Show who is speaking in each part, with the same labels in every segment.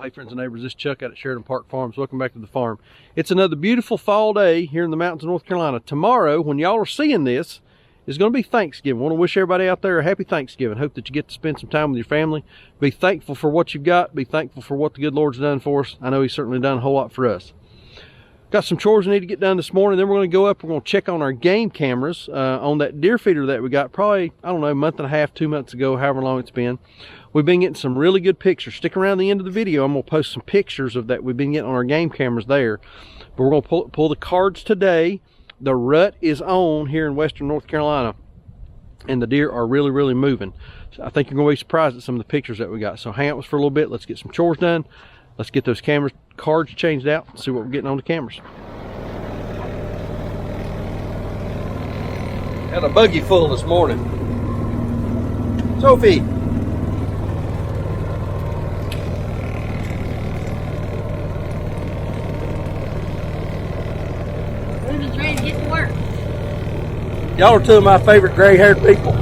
Speaker 1: Hey friends and neighbors, this is Chuck out at Sheridan Park Farms. Welcome back to the farm. It's another beautiful fall day here in the mountains of North Carolina. Tomorrow, when y'all are seeing this, is going to be Thanksgiving. I want to wish everybody out there a happy Thanksgiving. Hope that you get to spend some time with your family. Be thankful for what you've got. Be thankful for what the good Lord's done for us. I know He's certainly done a whole lot for us. Got some chores we need to get done this morning. Then we're going to go up. We're going to check on our game cameras on that deer feeder that we got probably, I don't know, a month and a half, 2 months ago, however long it's been. We've been getting some really good pictures. Stick around the end of the video. I'm going to post some pictures of that we've been getting on our game cameras there. But we're going to pull the cards today. The rut is on here in western North Carolina, and the deer are really, really moving. So I think you're going to be surprised at some of the pictures that we got. So hang out with us for a little bit. Let's get some chores done. Let's get those cards changed out and see what we're getting on the cameras. Had a buggy full this morning. Sophie.
Speaker 2: Ready to get to work.
Speaker 1: Y'all are two of my favorite gray-haired people.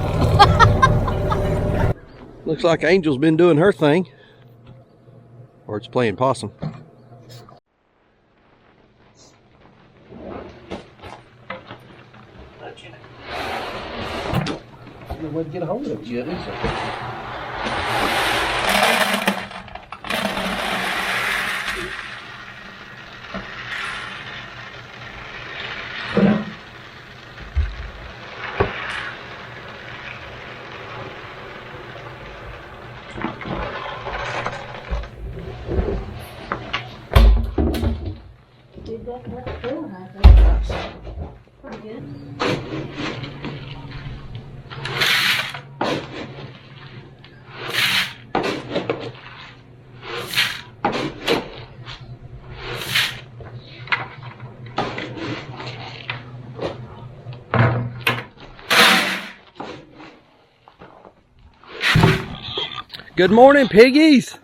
Speaker 1: Looks like Angel's been doing her thing. Or it's playing possum. No way to get a hold of it yet, is there? Good morning, piggies.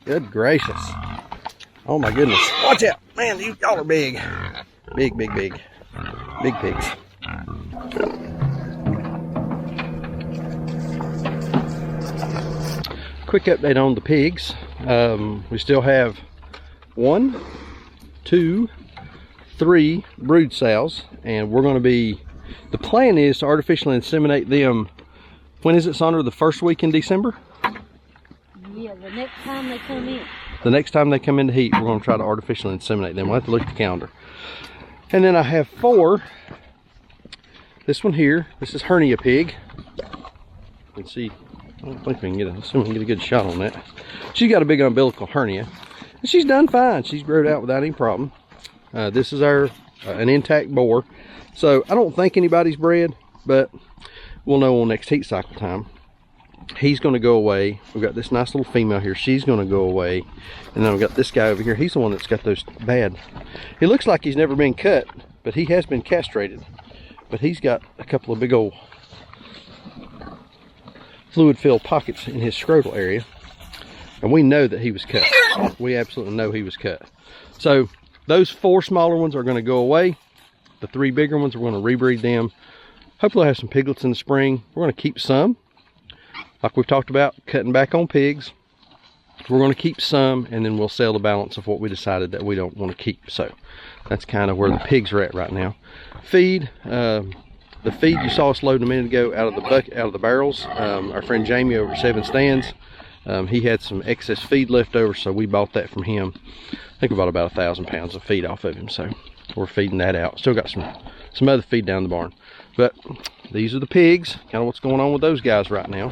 Speaker 1: Good gracious. Oh my goodness. Watch out. Man, y'all are big. Big, big, big. Big pigs. Quick update on the pigs. We still have 1, 2, 3 brood sows, and we're going to be, the plan is to artificially inseminate them. When is it, Sandra? The first week in December?
Speaker 2: Yeah, the next time they come in.
Speaker 1: The next time they come into heat, we're going to try to artificially inseminate them. We'll have to look at the calendar. And then I have 4. This one here, this is hernia pig. You can see, I don't think we can get a good shot on that. She's got a big umbilical hernia. And she's done fine. She's growed out without any problem. This is our an intact boar. So I don't think anybody's bred, but we'll know on next heat cycle time. He's going to go away. We've got this nice little female here. She's going to go away. And then we've got this guy over here. He's the one that's got those bad. He looks like he's never been cut, but he has been castrated. But he's got a couple of big old fluid-filled pockets in his scrotal area. And we know that he was cut. We absolutely know he was cut. So those 4 smaller ones are going to go away. The 3 bigger ones, we're going to rebreed them. Hopefully I'll have some piglets in the spring. We're going to keep some. Like we've talked about, cutting back on pigs. We're going to keep some, and then we'll sell the balance of what we decided that we don't want to keep. So that's kind of where the pigs are at right now. Feed, the feed you saw us loading a minute ago out of the barrels. Our friend Jamie over at 7 Stands, he had some excess feed left over, so we bought that from him. I think we bought about 1,000 pounds of feed off of him, so we're feeding that out. Still got some other feed down the barn. But these are the pigs, kind of what's going on with those guys right now.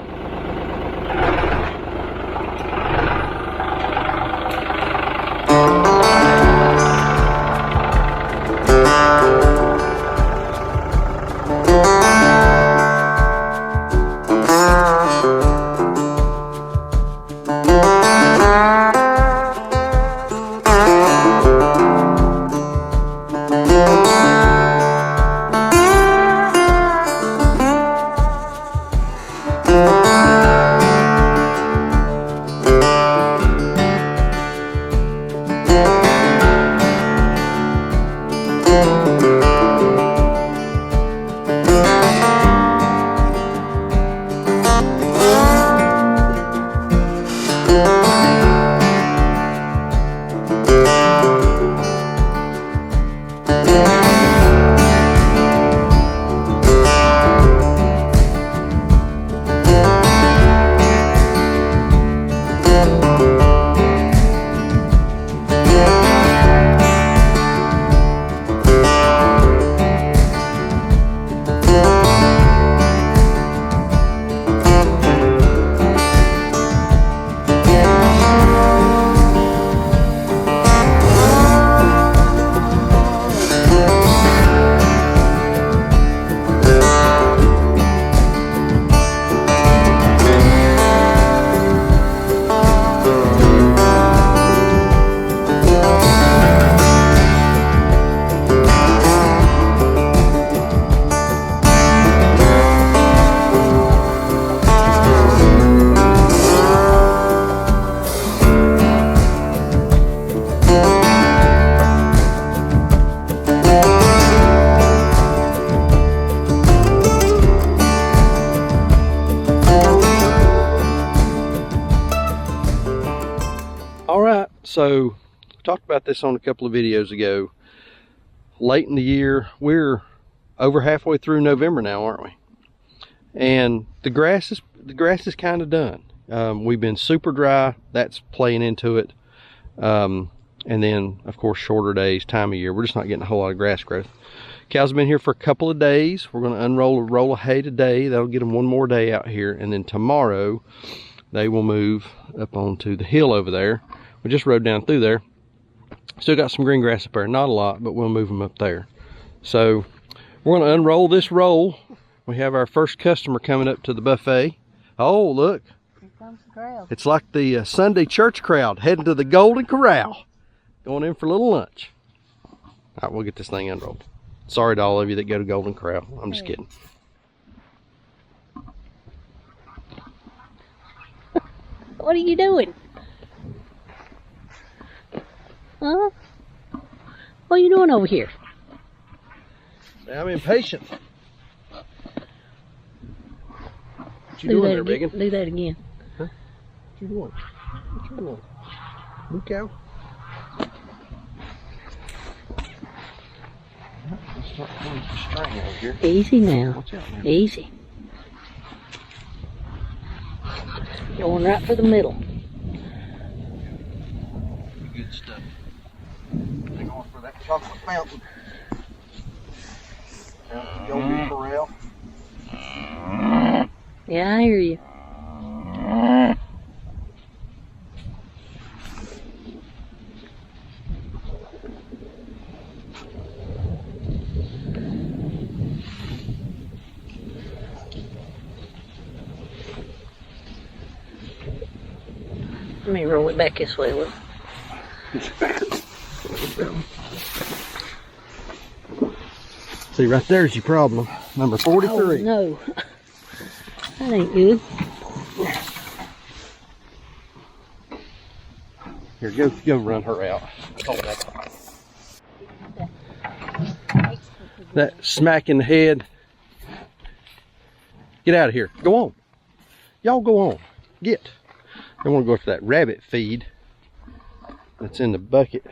Speaker 1: All right, so we talked about this on a couple of videos ago. Late in the year, we're over halfway through November now, aren't we? And the grass is kind of done. We've been super dry. That's playing into it. And then, of course, shorter days, time of year. We're just not getting a whole lot of grass growth. Cows have been here for a couple of days. We're going to unroll a roll of hay today. That'll get them one more day out here. And then tomorrow, they will move up onto the hill over there. We just rode down through there. Still got some green grass up there. Not a lot, but we'll move them up there. So we're going to unroll this roll. We have our first customer coming up to the buffet. Oh, look.
Speaker 2: Here comes the crowd.
Speaker 1: It's like the Sunday church crowd heading to the Golden Corral. Going in for a little lunch. All right, we'll get this thing unrolled. Sorry to all of you that go to Golden Corral. I'm just kidding.
Speaker 2: What are you doing? Huh? What are you doing over here?
Speaker 1: I'm impatient. What you doing there, Biggin?
Speaker 2: Do that again.
Speaker 1: Huh? What you doing? What you doing? Blue cow? Let's start pulling the string over here.
Speaker 2: Easy now.
Speaker 1: Watch out now.
Speaker 2: Easy. Going right for the middle.
Speaker 1: Good stuff. They're going for that chocolate fountain. Out the Golden Corral.
Speaker 2: Yeah, I hear you. Let me roll it back this way. Look.
Speaker 1: See, right there's your problem. Number 43.
Speaker 2: Oh, no. That ain't good.
Speaker 1: Here, go run her out. Hold that smack in the head. Get out of here. Go on. Y'all go on. Get. I want to go for that rabbit feed that's in the bucket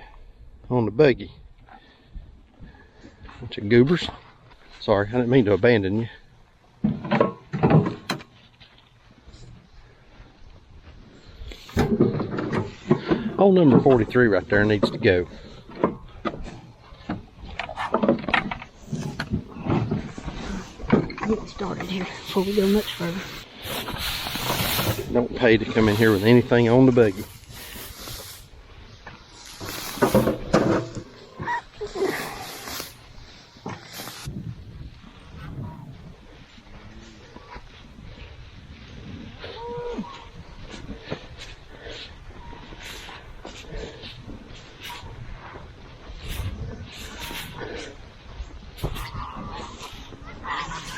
Speaker 1: on the buggy. Bunch of goobers. Sorry, I didn't mean to abandon you. Old number 43 right there needs to go.
Speaker 2: Get started here before we go much further.
Speaker 1: Don't pay to come in here with anything on the buggy.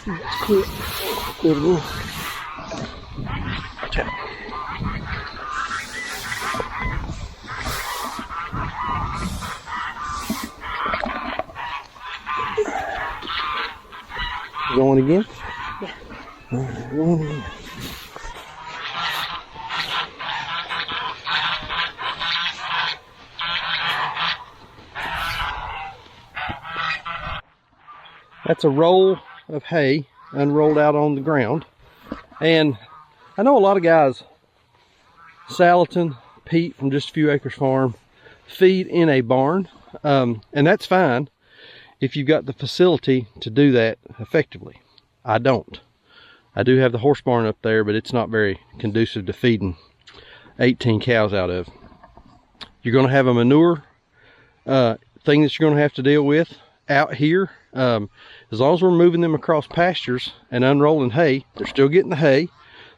Speaker 2: That's cool.
Speaker 1: Good. Watch out. Going again?
Speaker 2: Yeah.
Speaker 1: Going again. That's a roll of hay unrolled out on the ground. And I know a lot of guys, Salatin, Pete from Just a Few Acres Farm, feed in a barn. And that's fine if you've got the facility to do that effectively. I don't. I do have the horse barn up there, but it's not very conducive to feeding 18 cows out of. You're going to have a manure thing that you're going to have to deal with out here. As long as we're moving them across pastures and unrolling hay, they're still getting the hay.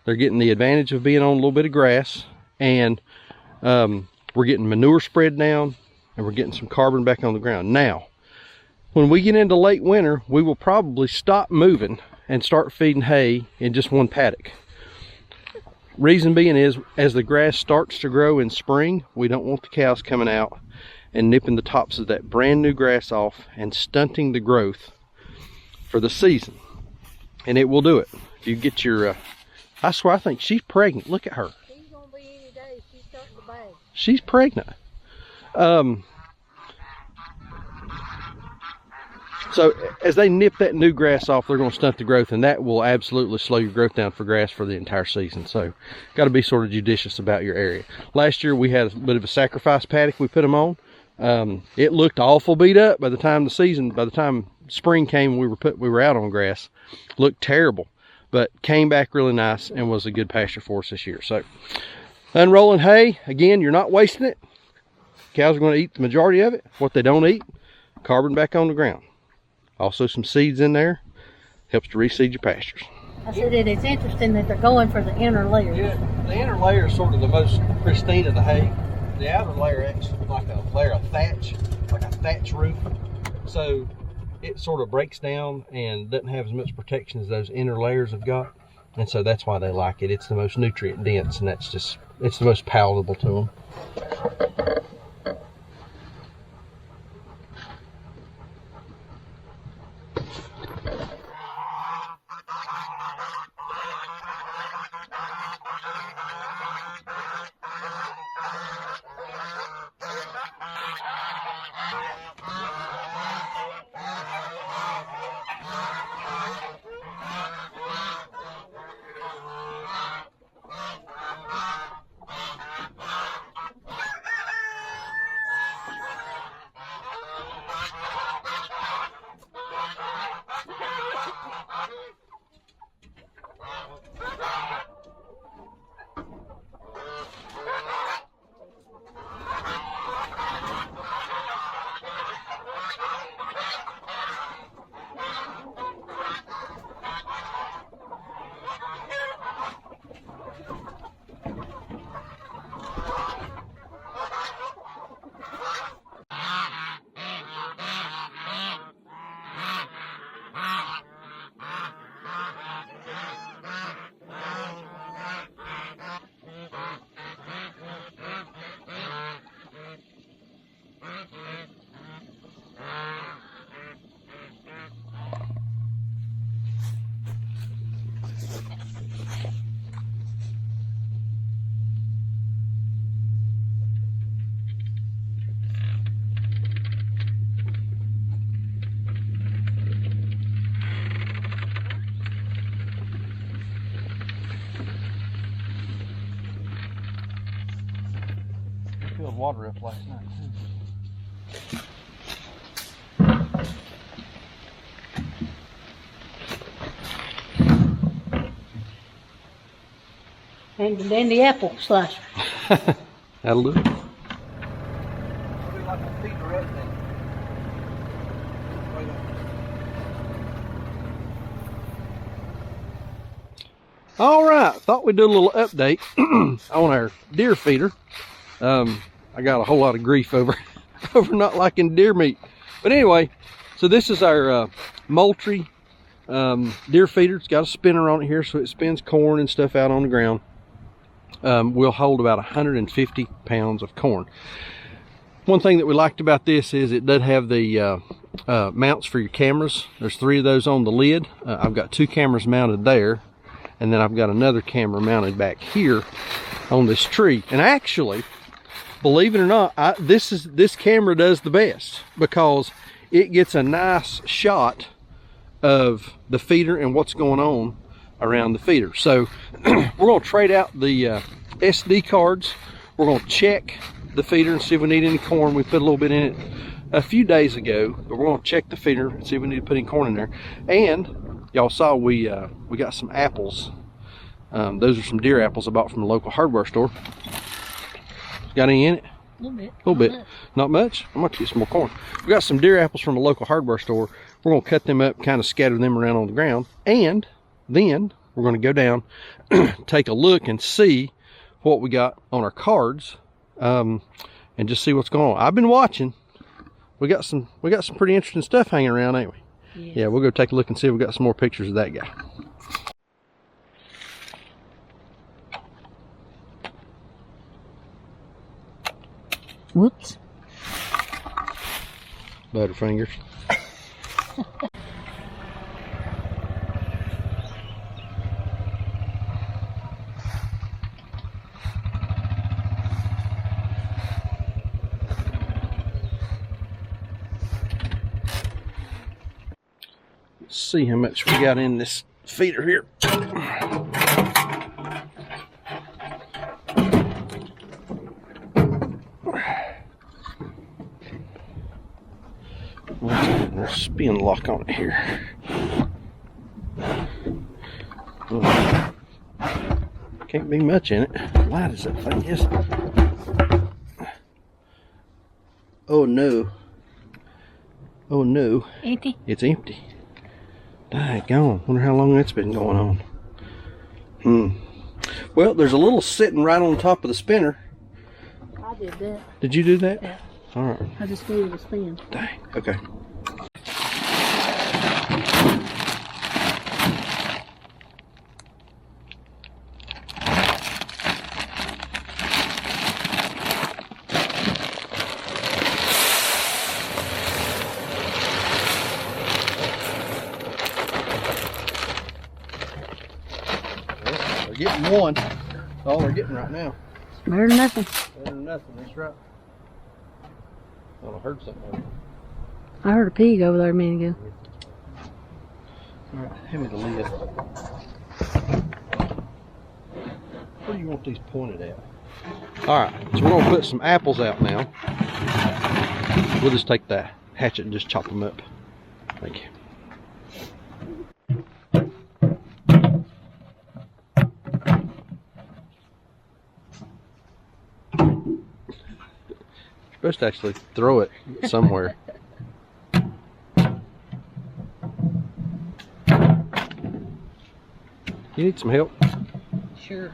Speaker 1: They're getting the advantage of being on a little bit of grass, and we're getting manure spread down, and we're getting some carbon back on the ground. Now, when we get into late winter, we will probably stop moving and start feeding hay in just one paddock. Reason being is, as the grass starts to grow in spring, we don't want the cows coming out and nipping the tops of that brand new grass off and stunting the growth for the season. And it will do it. If you get your, I swear, I think she's pregnant. Look at her.
Speaker 2: She's gonna be any day she's starting to bag.
Speaker 1: She's pregnant. So as they nip that new grass off, they're going to stunt the growth, and that will absolutely slow your growth down for grass for the entire season. So got to be sort of judicious about your area. Last year we had a bit of a sacrifice paddock we put them on. It looked awful beat up by the time spring came, we were out on grass. Looked terrible, but came back really nice and was a good pasture for us this year. So unrolling hay, again, you're not wasting it. Cows are going to eat the majority of it. What they don't eat, carbon back on the ground. Also some seeds in there, helps to reseed your pastures.
Speaker 2: I said it is interesting that they're going for the inner layers.
Speaker 1: Yeah, the inner layer is sort of the most pristine of the hay. The outer layer acts like a layer of thatch, like a thatch roof. So it sort of breaks down and doesn't have as much protection as those inner layers have got. And so that's why they like it. It's the most nutrient dense, and it's the most palatable to them. Filled water up last night too.
Speaker 2: And the apple slicer.
Speaker 1: That'll do it. All right, thought we'd do a little update on our deer feeder. I got a whole lot of grief over not liking deer meat. But anyway, so this is our Moultrie deer feeder. It's got a spinner on it here, so it spins corn and stuff out on the ground. We'll hold about 150 pounds of corn. One thing that we liked about this is it does have the mounts for your cameras. There's 3 of those on the lid. I've got 2 cameras mounted there, and then I've got another camera mounted back here on this tree. And actually, believe it or not, this camera does the best because it gets a nice shot of the feeder and what's going on around the feeder. So we're going to trade out the SD cards. We're going to check the feeder and see if we need any corn. We put a little bit in it a few days ago, but we're going to check the feeder and see if we need to put any corn in there. And y'all saw we got some apples. Those are some deer apples I bought from the local hardware store. Got any in it?
Speaker 2: A little bit.
Speaker 1: A little bit. Not much. I'm going to get some more corn. We got some deer apples from the local hardware store. We're going to cut them up, kind of scatter them around on the ground. And then we're going to go down, take a look and see what we got on our cards, and just see what's going on. I've been watching. We got some pretty interesting stuff hanging around, ain't we?
Speaker 2: Yes.
Speaker 1: Yeah, we'll go take a look and see if we got some more pictures of that guy.
Speaker 2: Whoops.
Speaker 1: Butterfingers. see how much we got in this feeder here. We'll spin lock on it here. Oh, can't be much in it. Light as that thing is. Oh no. Oh no.
Speaker 2: Empty?
Speaker 1: It's empty. Daggone. Wonder how long that's been going on. Well, there's a little sitting right on top of the spinner.
Speaker 2: I did that.
Speaker 1: Did you do that?
Speaker 2: Yeah.
Speaker 1: Alright.
Speaker 2: I just gave it a spin.
Speaker 1: Dang. Okay. Getting one. That's all we're getting right now.
Speaker 2: Better than nothing.
Speaker 1: Better than nothing, that's right. Oh, I heard something.
Speaker 2: I heard a pig over there a minute ago.
Speaker 1: Alright, hand me the lid. Where do you want these pointed at? Alright, so we're going to put some apples out now. We'll just take the hatchet and just chop them up. Thank you. You're supposed to actually throw it somewhere. You need some help?
Speaker 2: Sure.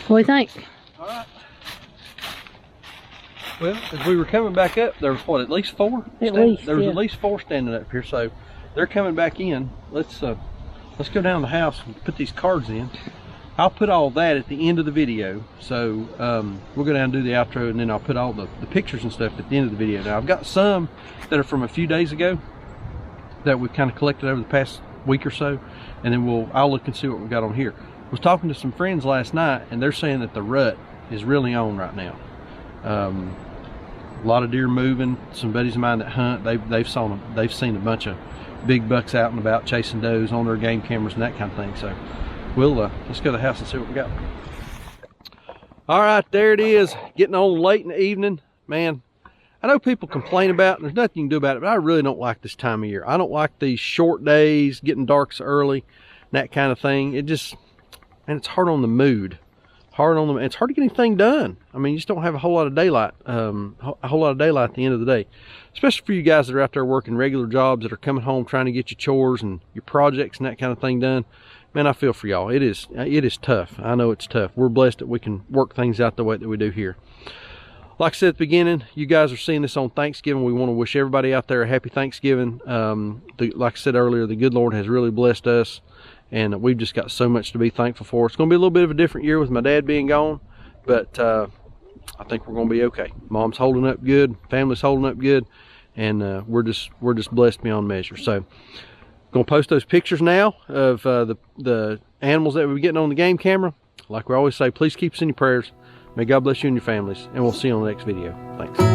Speaker 2: What do you think?
Speaker 1: All right. Well, as we were coming back up, there was what, at least four?
Speaker 2: At least,
Speaker 1: there was
Speaker 2: yeah.
Speaker 1: at least four standing up here, so they're coming back in. Let's go down the house and put these cards in. I'll put all that at the end of the video. So we'll go down and do the outro, and then I'll put all the pictures and stuff at the end of the video. Now I've got some that are from a few days ago that we've kind of collected over the past week or so, and then I'll look and see what we've got on here. I was talking to some friends last night, and they're saying that the rut is really on right now. A lot of deer moving. Some buddies of mine that hunt, they've seen a bunch of big bucks out and about chasing does on their game cameras and that kind of thing. So we'll let's go to the house and see what we got. All right, there it is, getting on late in the evening. Man, I know people complain about it, and there's nothing you can do about it, but I really don't like this time of year. I don't like these short days, getting dark so early, and that kind of thing. It just, and it's hard on the mood. It's hard to get anything done. I mean, you just don't have a whole lot of daylight, at the end of the day. Especially for you guys that are out there working regular jobs, that are coming home trying to get your chores and your projects and that kind of thing done. Man, I feel for y'all. It is tough. I know it's tough. We're blessed that we can work things out the way that we do here. Like I said at the beginning, you guys are seeing this on Thanksgiving. We want to wish everybody out there a happy Thanksgiving. Like I said earlier, the good Lord has really blessed us, and we've just got so much to be thankful for. It's going to be a little bit of a different year with my dad being gone, but I think we're going to be okay. Mom's holding up good, family's holding up good, and we're just blessed beyond measure. So, going to post those pictures now of the animals that we're getting on the game camera. Like we always say, please keep us in your prayers. May God bless you and your families, and we'll see you on the next video. Thanks.